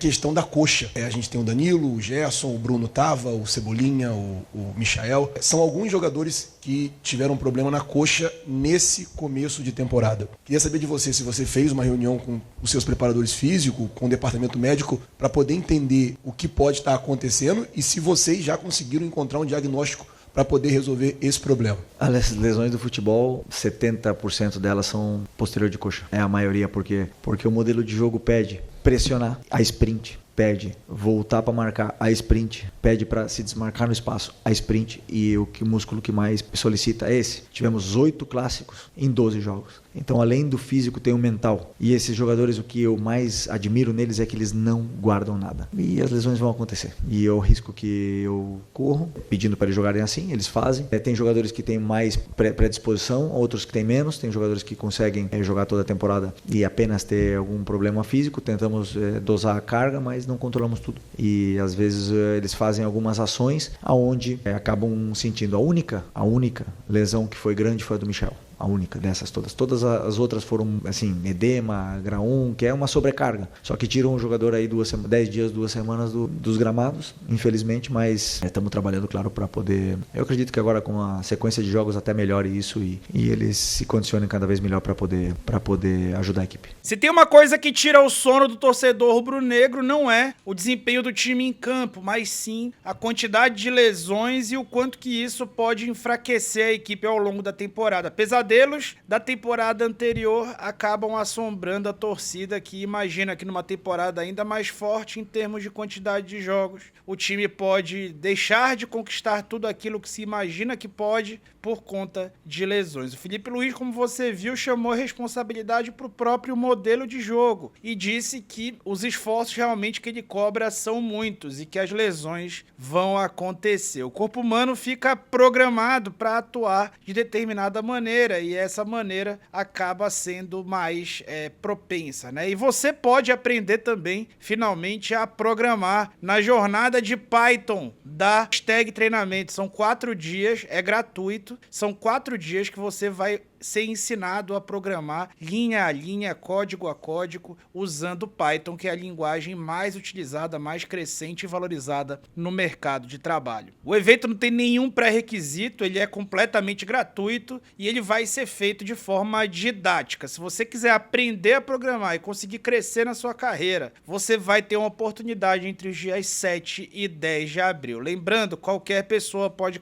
Questão da coxa. A gente tem o Danilo, o Gerson, o Bruno Tava, o Cebolinha, o Michael. São alguns jogadores que tiveram problema na coxa nesse começo de temporada. Queria saber de você se você fez uma reunião com os seus preparadores físicos, com o departamento médico, para poder entender o que pode estar acontecendo e se vocês já conseguiram encontrar um diagnóstico para poder resolver esse problema. As lesões do futebol, 70% delas são posterior de coxa. É a maioria, porque o modelo de jogo pede pressionar a sprint, pede voltar para marcar a sprint, pede para se desmarcar no espaço a sprint, e o músculo que mais solicita é esse. Tivemos 8 clássicos em 12 jogos. Então, além do físico, tem o mental. E esses jogadores, o que eu mais admiro neles é que eles não guardam nada. E as lesões vão acontecer. E é o risco que eu corro, pedindo para eles jogarem assim, eles fazem. Tem jogadores que têm mais predisposição, outros que têm menos. Tem jogadores que conseguem jogar toda a temporada e apenas ter algum problema físico. Tentamos dosar a carga, mas não controlamos tudo. E às vezes eles fazem algumas ações aonde acabam sentindo. A única lesão que foi grande foi a do Michel. A única dessas todas. Todas as outras foram, assim, edema, grau 1, que é uma sobrecarga. Só que tiram o jogador aí 10 dias, 2 semanas dos gramados, infelizmente, mas estamos trabalhando, claro, para poder... Eu acredito que agora com a sequência de jogos até melhore isso e eles se condicionem cada vez melhor para poder ajudar a equipe. Se tem uma coisa que tira o sono do torcedor rubro-negro, não é o desempenho do time em campo, mas sim a quantidade de lesões e o quanto que isso pode enfraquecer a equipe ao longo da temporada. Apesar pesadelos da temporada anterior acabam assombrando a torcida, que imagina que numa temporada ainda mais forte em termos de quantidade de jogos, o time pode deixar de conquistar tudo aquilo que se imagina que pode por conta de lesões. O Felipe Luiz, como você viu, chamou a responsabilidade para o próprio modelo de jogo e disse que os esforços realmente que ele cobra são muitos e que as lesões vão acontecer. O corpo humano fica programado para atuar de determinada maneira e essa maneira acaba sendo mais propensa, né? E você pode aprender também, finalmente, a programar na jornada de Python da Hashtag Treinamento. São 4 dias, é gratuito, são 4 dias que você vai ser ensinado a programar linha a linha, código a código, usando Python, que é a linguagem mais utilizada, mais crescente e valorizada no mercado de trabalho. O evento não tem nenhum pré-requisito, ele é completamente gratuito e ele vai ser feito de forma didática. Se você quiser aprender a programar e conseguir crescer na sua carreira, você vai ter uma oportunidade entre os dias 7 e 10 de abril. Lembrando, qualquer pessoa pode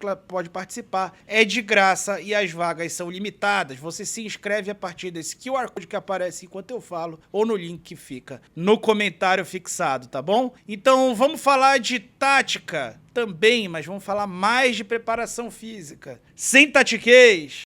participar, é de graça e as vagas são limitadas. Você se inscreve a partir desse QR Code que aparece enquanto eu falo ou no link que fica no comentário fixado, tá bom? Então vamos falar de tática também, mas vamos falar mais de preparação física. Sem tatiquez!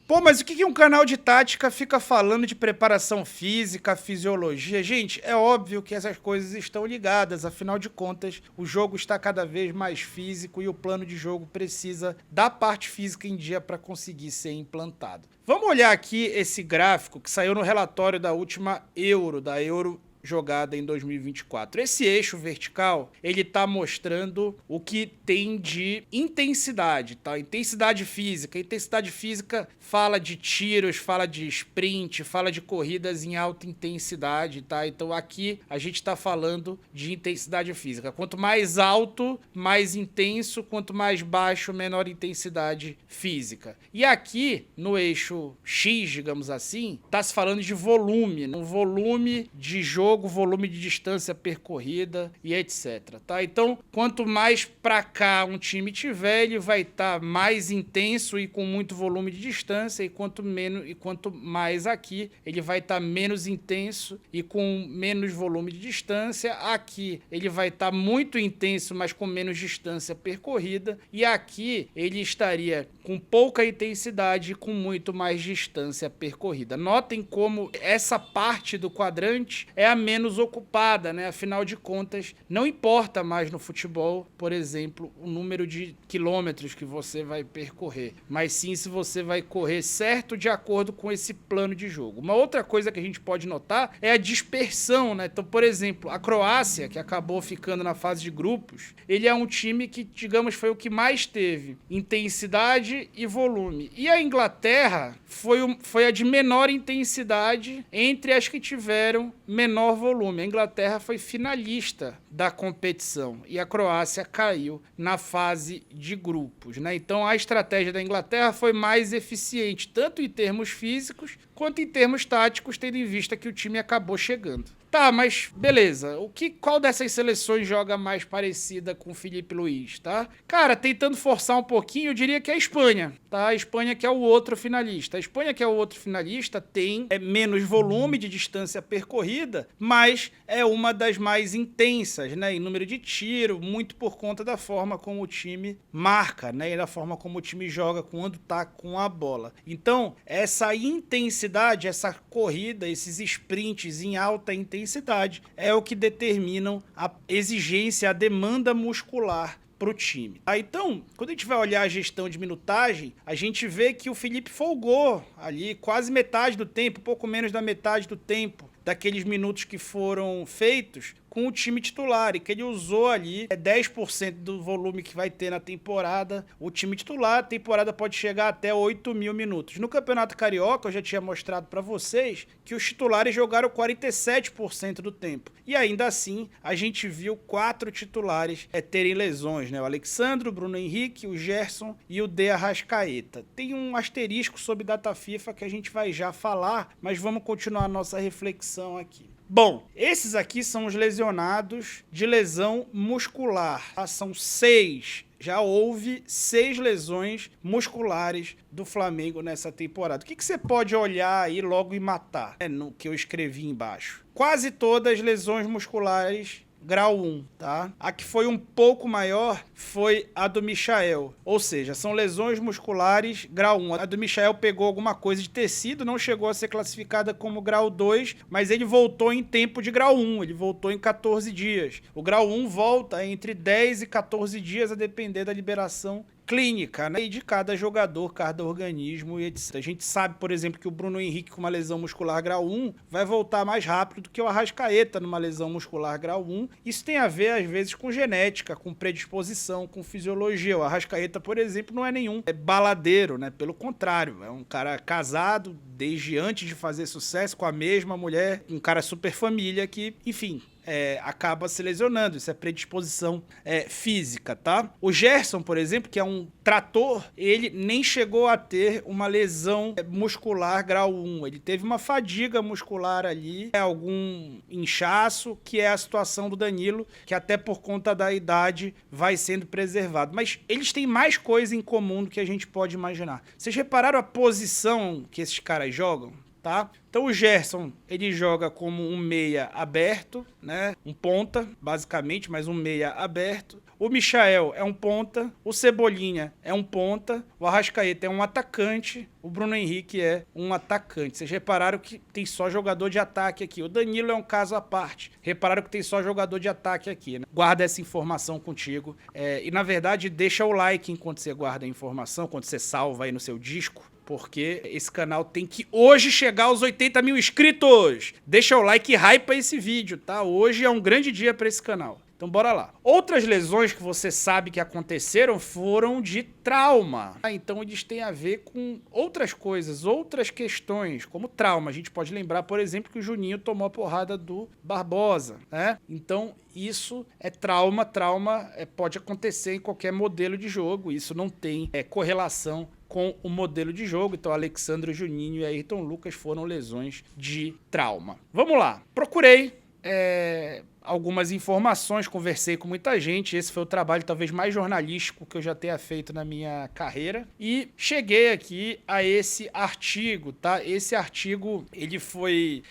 Pô, mas o que um canal de tática fica falando de preparação física, fisiologia? Gente, é óbvio que essas coisas estão ligadas, afinal de contas, o jogo está cada vez mais físico e o plano de jogo precisa da parte física em dia para conseguir ser implantado. Vamos olhar aqui esse gráfico que saiu no relatório da última Euro, da Euro jogada em 2024. Esse eixo vertical, ele tá mostrando o que tem de intensidade, tá? Intensidade física. Intensidade física fala de tiros, fala de sprint, fala de corridas em alta intensidade, tá? Então aqui a gente tá falando de intensidade física. Quanto mais alto, mais intenso, quanto mais baixo, menor intensidade física. E aqui, no eixo X, digamos assim, tá se falando de volume, um volume de jogo, volume de distância percorrida e etc, tá? Então, quanto mais pra cá um time tiver, ele vai estar mais intenso e com muito volume de distância, e quanto mais aqui, ele vai estar menos intenso e com menos volume de distância. Aqui, ele vai estar muito intenso, mas com menos distância percorrida, e aqui ele estaria com pouca intensidade e com muito mais distância percorrida. Notem como essa parte do quadrante é a menos ocupada, né? Afinal de contas, não importa mais no futebol, por exemplo, o número de quilômetros que você vai percorrer, mas sim se você vai correr certo de acordo com esse plano de jogo. Uma outra coisa que a gente pode notar é a dispersão, né? Então, por exemplo, a Croácia, que acabou ficando na fase de grupos, ele é um time que, digamos, foi o que mais teve intensidade e volume. E a Inglaterra foi a de menor intensidade entre as que tiveram menor volume. A Inglaterra foi finalista da competição e a Croácia caiu na fase de grupos, né? Então a estratégia da Inglaterra foi mais eficiente, tanto em termos físicos quanto em termos táticos, tendo em vista que o time acabou chegando. Tá, mas beleza. Qual dessas seleções joga mais parecida com o Filipe Luís, tá? Cara, tentando forçar um pouquinho, eu diria que é a Espanha, tá? A Espanha que é o outro finalista. A Espanha que é o outro finalista tem menos volume de distância percorrida, mas é uma das mais intensas, né? Em número de tiro, muito por conta da forma como o time marca, né? E da forma como o time joga quando tá com a bola. Então, essa intensidade, essa corrida, esses sprints em alta intensidade é o que determinam a exigência, a demanda muscular para o time. Então, quando a gente vai olhar a gestão de minutagem, a gente vê que o Felipe folgou ali quase metade do tempo, pouco menos da metade do tempo daqueles minutos que foram feitos com o time titular, e que ele usou ali 10% do volume que vai ter na temporada. O time titular, a temporada pode chegar até 8.000 minutos. No Campeonato Carioca, eu já tinha mostrado para vocês que os titulares jogaram 47% do tempo. E ainda assim, a gente viu 4 titulares terem lesões, né? O Alexandre, o Bruno Henrique, o Gerson e o De Arrascaeta. Tem um asterisco sobre data FIFA que a gente vai já falar, mas vamos continuar a nossa reflexão aqui. Bom, esses aqui são os lesionados de lesão muscular. São 6. Já houve 6 lesões musculares do Flamengo nessa temporada. O que você pode olhar aí logo e matar? No que eu escrevi embaixo. Quase todas lesões musculares grau 1, tá? A que foi um pouco maior foi a do Michael. Ou seja, são lesões musculares grau 1. A do Michael pegou alguma coisa de tecido, não chegou a ser classificada como grau 2, mas ele voltou em tempo de grau 1, ele voltou em 14 dias. O grau 1 volta entre 10 e 14 dias, a depender da liberação clínica, né? E de cada jogador, cada organismo e etc. A gente sabe, por exemplo, que o Bruno Henrique com uma lesão muscular grau 1 vai voltar mais rápido do que o Arrascaeta numa lesão muscular grau 1. Isso tem a ver, às vezes, com genética, com predisposição, com fisiologia. O Arrascaeta, por exemplo, não é nenhum baladeiro, né? Pelo contrário, é um cara casado desde antes de fazer sucesso com a mesma mulher, um cara super família que, enfim, acaba se lesionando. Isso é predisposição física, tá? O Gerson, por exemplo, que é um trator, ele nem chegou a ter uma lesão muscular grau 1. Ele teve uma fadiga muscular ali, algum inchaço, que é a situação do Danilo, que até por conta da idade vai sendo preservado. Mas eles têm mais coisa em comum do que a gente pode imaginar. Vocês repararam a posição que esses caras jogam? Tá? Então o Gerson, ele joga como um meia aberto, né? Um ponta, basicamente, mas um meia aberto. O Michael é um ponta, o Cebolinha é um ponta, o Arrascaeta é um atacante, o Bruno Henrique é um atacante. Vocês repararam que tem só jogador de ataque aqui. O Danilo é um caso à parte. Repararam que tem só jogador de ataque aqui, né? Guarda essa informação contigo. E, na verdade, deixa o like enquanto você guarda a informação, quando você salva aí no seu disco, porque esse canal tem que hoje chegar aos 80 mil inscritos. Deixa o like e hypa esse vídeo, tá? Hoje é um grande dia para esse canal. Então bora lá. Outras lesões que você sabe que aconteceram foram de trauma. Então eles têm a ver com outras coisas, outras questões, como trauma. A gente pode lembrar, por exemplo, que o Juninho tomou a porrada do Barbosa, né? Então isso é trauma. Trauma pode acontecer em qualquer modelo de jogo. Isso não tem correlação com o modelo de jogo. Então, Alexandre, Juninho e Ayrton Lucas foram lesões de trauma. Vamos lá. Procurei algumas informações, conversei com muita gente. Esse foi o trabalho talvez mais jornalístico que eu já tenha feito na minha carreira. E cheguei aqui a esse artigo, tá? Esse artigo, ele foi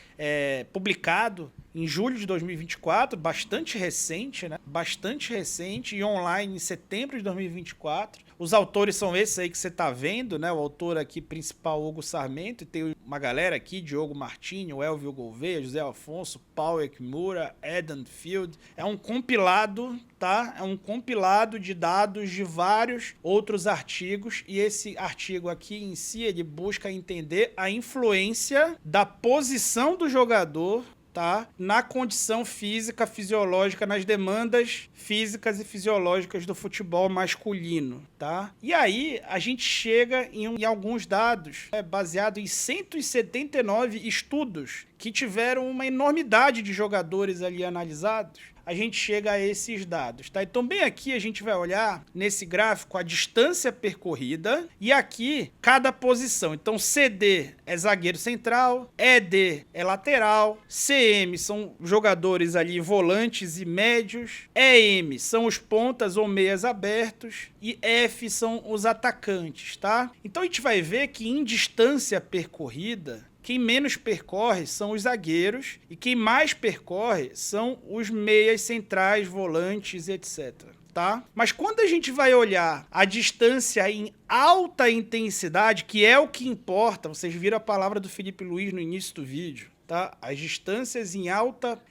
publicado em julho de 2024, bastante recente, né? Bastante recente, e online em setembro de 2024. Os autores são esses aí que você tá vendo, né? O autor aqui principal, Hugo Sarmento, e tem uma galera aqui, Diogo Martini, o Elvio Gouveia, José Afonso, Paulo Ekmura, Eden Field. É um compilado, tá? É um compilado de dados de vários outros artigos, e esse artigo aqui em si, ele busca entender a influência da posição do jogador, tá? Na condição física, fisiológica, nas demandas físicas e fisiológicas do futebol masculino, tá? E aí a gente chega em alguns dados, baseado em 179 estudos que tiveram uma enormidade de jogadores ali analisados. A gente chega a esses dados, tá? Então, bem aqui a gente vai olhar nesse gráfico a distância percorrida e aqui cada posição. Então, CD é zagueiro central, ED é lateral, CM são jogadores ali volantes e médios, EM são os pontas ou meias abertos e F são os atacantes, tá? Então, a gente vai ver que em distância percorrida, quem menos percorre são os zagueiros e quem mais percorre são os meias centrais, volantes, etc. Tá? Mas quando a gente vai olhar a distância em alta intensidade, que é o que importa, vocês viram a palavra do Felipe Luiz no início do vídeo, tá? As distâncias em alta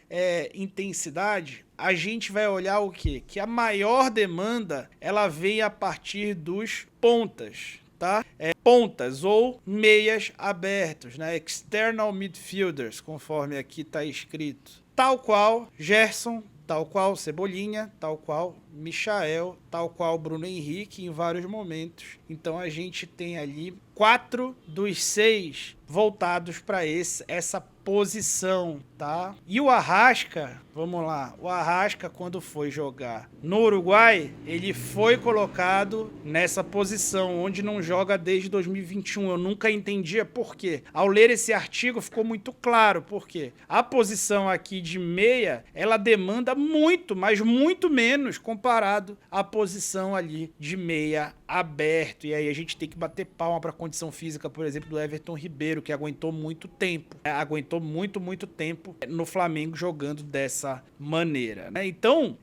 intensidade, a gente vai olhar o quê? Que a maior demanda ela vem a partir dos pontas. Tá? Pontas ou meias abertos, né? External midfielders, conforme aqui está escrito. Tal qual Gerson, tal qual Cebolinha, tal qual Michael, tal qual Bruno Henrique em vários momentos. Então a gente tem ali 4 dos 6 voltados para essa posição, tá? E o Arrasca, vamos lá, o Arrasca quando foi jogar no Uruguai, ele foi colocado nessa posição, onde não joga desde 2021. Eu nunca entendia por quê. Ao ler esse artigo ficou muito claro por quê. A posição aqui de meia, ela demanda muito, mas muito menos comparado à posição ali de meia aberto. E aí a gente tem que bater palma para a condição física, por exemplo, do Everton Ribeiro, que aguentou muito tempo. Aguentou muito tempo no Flamengo jogando dessa maneira, né? Então,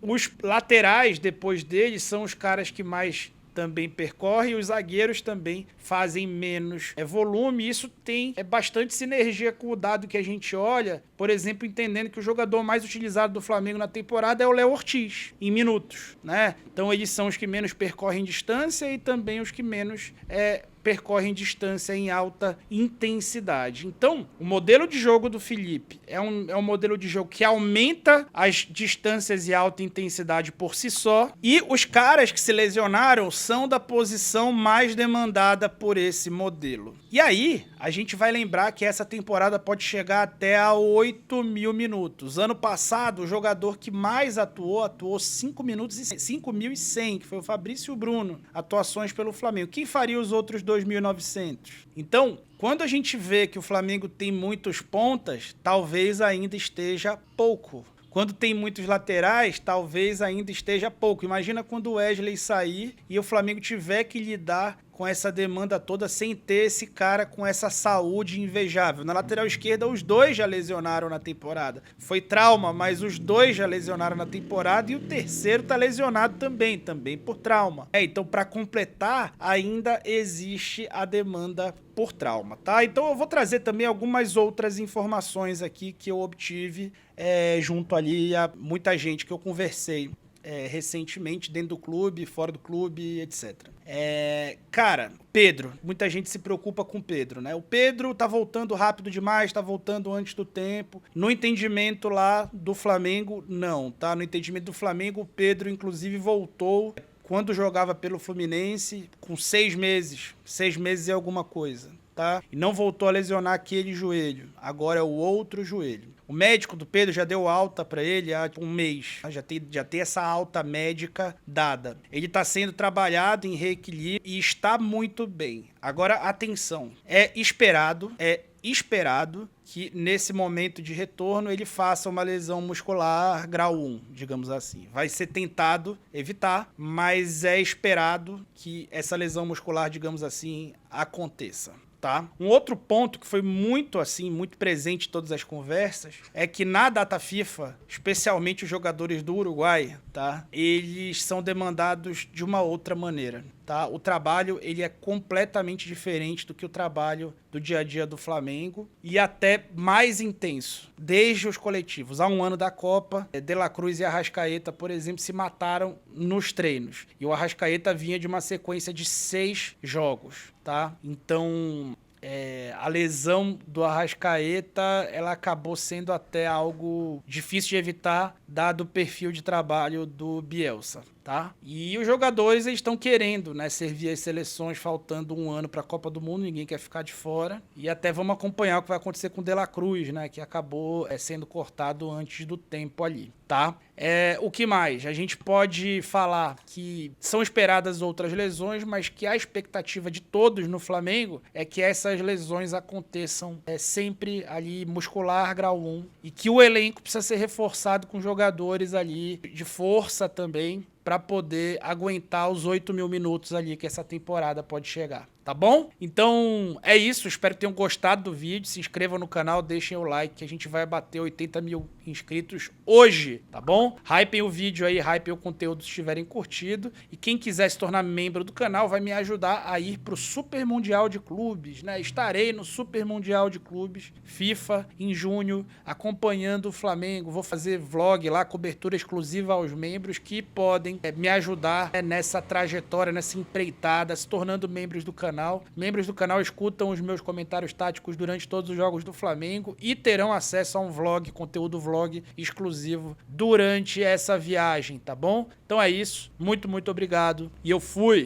os laterais depois dele são os caras que mais também percorre e os zagueiros também fazem menos volume. Isso tem bastante sinergia com o dado que a gente olha, por exemplo, entendendo que o jogador mais utilizado do Flamengo na temporada é o Léo Ortiz, em minutos, né? Então eles são os que menos percorrem distância e também os que menos percorrem distância em alta intensidade. Então, o modelo de jogo do Felipe é um modelo de jogo que aumenta as distâncias e alta intensidade por si só, e os caras que se lesionaram são da posição mais demandada por esse modelo. E aí, a gente vai lembrar que essa temporada pode chegar até a 8.000 minutos. Ano passado, o jogador que mais atuou 5.100, que foi o Fabrício Bruno, atuações pelo Flamengo. Quem faria os outros 2.900? Então, quando a gente vê que o Flamengo tem muitos pontas, talvez ainda esteja pouco. Quando tem muitos laterais, talvez ainda esteja pouco. Imagina quando o Wesley sair e o Flamengo tiver que lidar com essa demanda toda sem ter esse cara com essa saúde invejável. Na lateral esquerda, os dois já lesionaram na temporada. Foi trauma, mas os dois já lesionaram na temporada e o terceiro tá lesionado também por trauma. Então, para completar, ainda existe a demanda por trauma, tá? Então, eu vou trazer também algumas outras informações aqui que eu obtive junto ali a muita gente que eu conversei recentemente, dentro do clube, fora do clube, etc. Cara, Pedro, muita gente se preocupa com o Pedro, né? O Pedro tá voltando rápido demais, tá voltando antes do tempo. No entendimento lá do Flamengo, não, tá? No entendimento do Flamengo, o Pedro, inclusive, voltou quando jogava pelo Fluminense com 6 meses. 6 meses e alguma coisa, tá? E não voltou a lesionar aquele joelho. Agora é o outro joelho. O médico do Pedro já deu alta para ele há um mês. Já tem essa alta médica dada. Ele está sendo trabalhado em reequilíbrio e está muito bem. Agora, atenção. É esperado que nesse momento de retorno ele faça uma lesão muscular grau 1, digamos assim. Vai ser tentado evitar, mas é esperado que essa lesão muscular, digamos assim, aconteça. tá? Um outro ponto que foi muito presente em todas as conversas, é que na data FIFA, especialmente os jogadores do Uruguai, tá? Eles são demandados de uma outra maneira, tá? O trabalho, ele é completamente diferente do que o trabalho do dia a dia do Flamengo e até mais intenso, desde os coletivos. Há um ano da Copa, De La Cruz e Arrascaeta, por exemplo, se mataram nos treinos. E o Arrascaeta vinha de uma sequência de 6 jogos, tá? Então, a lesão do Arrascaeta, ela acabou sendo até algo difícil de evitar, dado o perfil de trabalho do Bielsa, tá? E os jogadores estão querendo, né, servir as seleções, faltando um ano para a Copa do Mundo, ninguém quer ficar de fora. E até vamos acompanhar o que vai acontecer com o De La Cruz, né, que acabou sendo cortado antes do tempo ali, tá? O que mais? A gente pode falar que são esperadas outras lesões, mas que a expectativa de todos no Flamengo é que essas lesões aconteçam sempre ali muscular, grau 1, e que o elenco precisa ser reforçado com jogadores ali de força também, para poder aguentar os 8 mil minutos ali que essa temporada pode chegar, tá bom? Então é isso, espero que tenham gostado do vídeo, se inscrevam no canal, deixem o like que a gente vai bater 80 mil inscritos hoje, tá bom? Hypem o vídeo aí, hypem o conteúdo se tiverem curtido, e quem quiser se tornar membro do canal vai me ajudar a ir pro Super Mundial de Clubes, né? Estarei no Super Mundial de Clubes FIFA em junho, acompanhando o Flamengo, vou fazer vlog lá, cobertura exclusiva aos membros que podem me ajudar nessa trajetória, nessa empreitada, se tornando membros do canal. Membros do canal escutam os meus comentários táticos durante todos os jogos do Flamengo e terão acesso a um vlog, conteúdo vlog exclusivo durante essa viagem, tá bom? Então é isso, muito obrigado e eu fui!